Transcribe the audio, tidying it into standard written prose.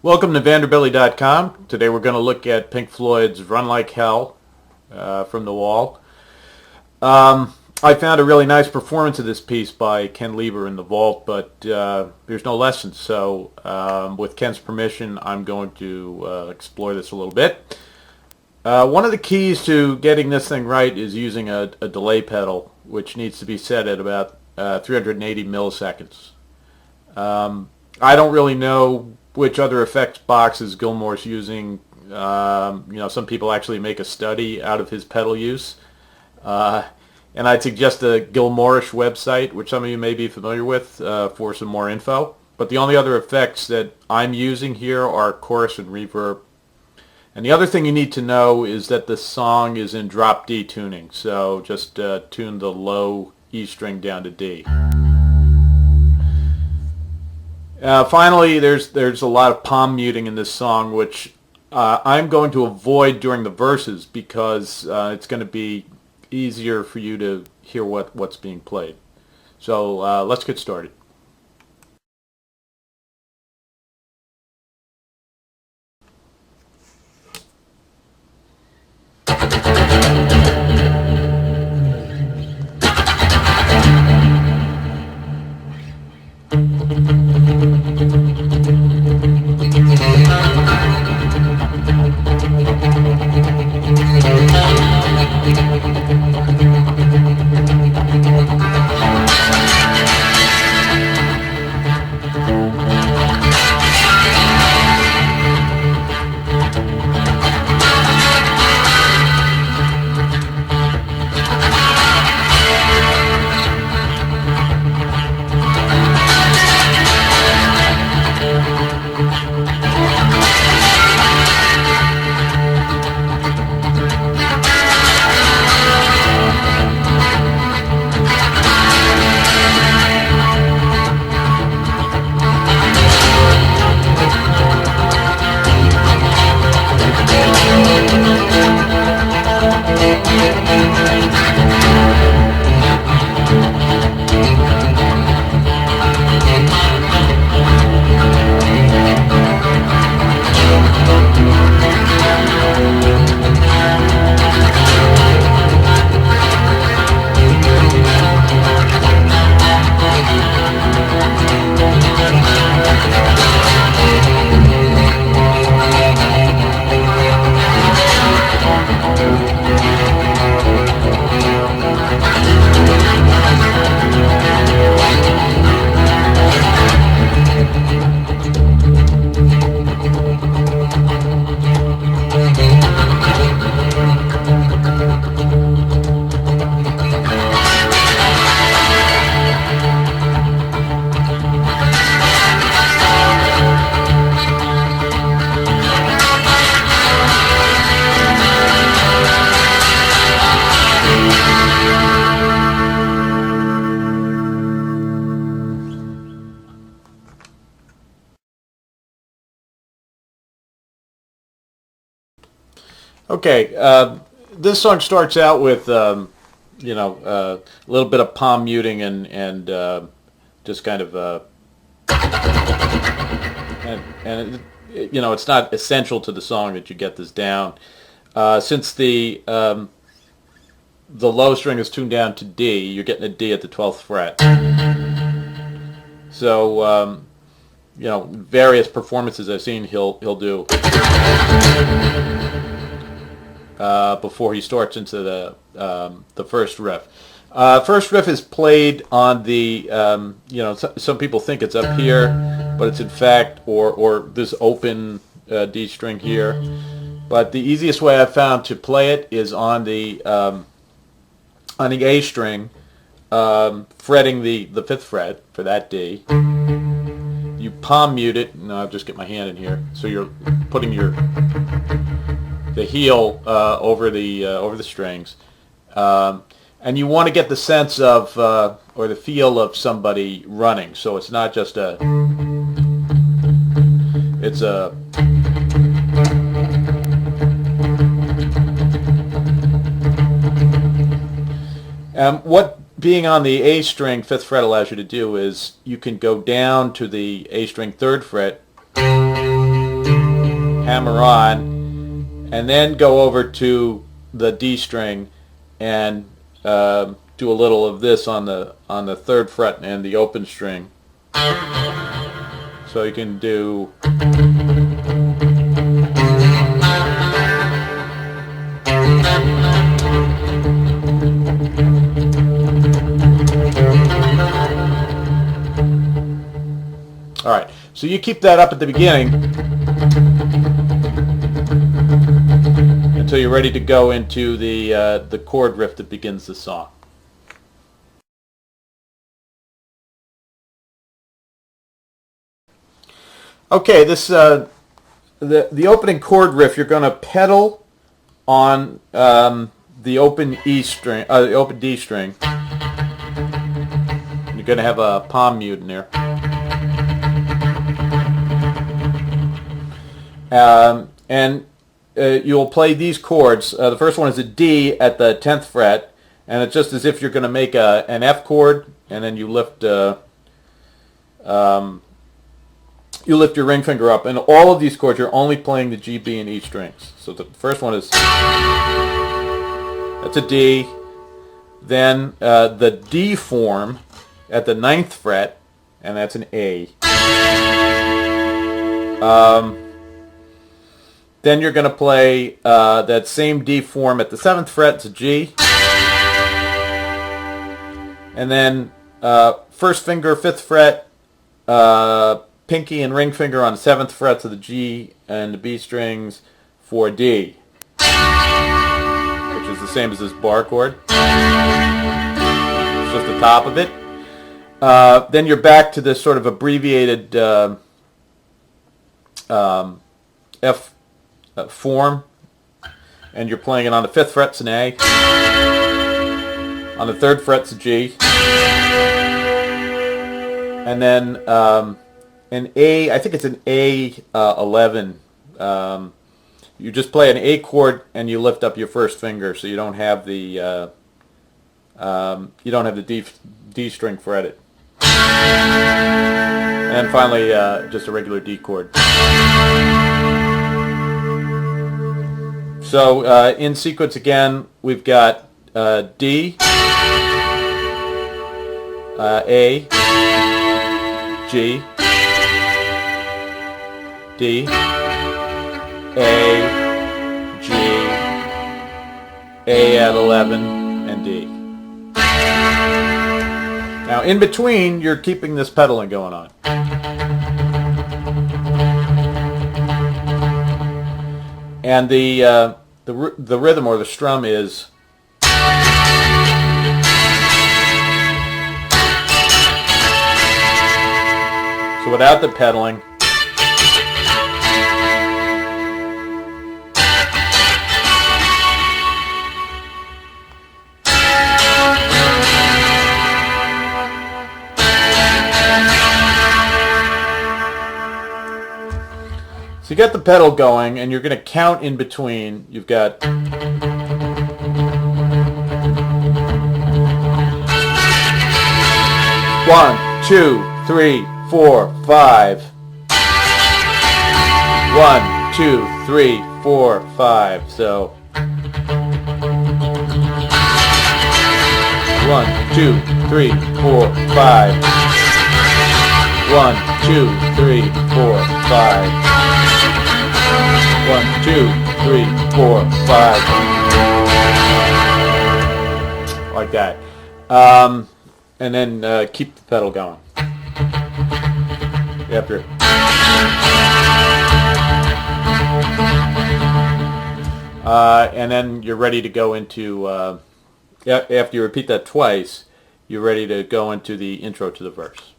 Welcome to Vanderbilly.com. Today we're going to look at Pink Floyd's Run Like Hell from the Wall. I found a really nice performance of this piece by Ken Lieber in the vault, but there's no lessons, so with Ken's permission I'm going to explore this a little bit. One of the keys to getting this thing right is using a delay pedal, which needs to be set at about 380 milliseconds. I don't really know which other effects boxes Gilmour's using. Some people actually make a study out of his pedal use. And I'd suggest the Gilmourish website, which some of you may be familiar with, for some more info. But the only other effects that I'm using here are chorus and reverb. And the other thing you need to know is that the song is in drop D tuning. So just tune the low E string down to D. Finally, there's a lot of palm muting in this song, which I'm going to avoid during the verses because it's going to be easier for you to hear what's being played. So let's get started. Okay, this song starts out with a little bit of palm muting and just kind of it's not essential to the song that you get this down, since the low string is tuned down to D. You're getting a D at the 12th fret. So various performances I've seen he'll do before he starts into the first riff. First riff is played on the some people think it's up here, but it's in fact or this open D string here. But the easiest way I've found to play it is on the A string, fretting the 5th fret for that D. You palm mute it. No, I'll just get my hand in here. So you're putting the heel over the strings, and you want to get the sense of or the feel of somebody running. So it's not just it's a what being on the A string 5th fret allows you to do is you can go down to the A string 3rd fret hammer on, and then go over to the D string and do a little of this on the 3rd fret and the open string. So you can do all right. So you keep that up at the beginning until you're ready to go into the chord riff that begins the song. Okay, this the opening chord riff, you're going to pedal on the open E string, the open D string. You're going to have a palm mute in there. And you'll play these chords. The first one is a D at the 10th fret, and it's just as if you're going to make an F chord, and then you lift your ring finger up. And all of these chords, you're only playing the G, B, and E strings. So the first one is, that's a D. Then the D form at the 9th fret, and that's an A. Then you're going to play that same D form at the 7th fret, it's a G. And then 1st finger, 5th fret, pinky and ring finger on the 7th frets of the G and the B strings for D, which is the same as this bar chord. It's just the top of it. Then you're back to this sort of abbreviated F form, and you're playing it on the 5th fret, it's an A. On the 3rd fret, it's a G. And then an A, I think it's an A11. You just play an A chord and you lift up your 1st finger, so you don't have the D string fretted. And then finally, just a regular D chord. So in sequence again, we've got D, A, G, D, A, G, A at 11, and D. Now in between, you're keeping this pedaling going on. And the rhythm or the strum is so without the pedaling. So you get the pedal going, and you're going to count in between. You've got 1, 2, 3, 4, 5. 1, 2, 3, 4, 5. So 1, 2, 3, 4, 5. 1, 2, 3, 4, 5. 1, 2, 3, 4, 5. Like that. And then keep the pedal going. After. And then you're ready to go into, after you repeat that twice, you're ready to go into the intro to the verse.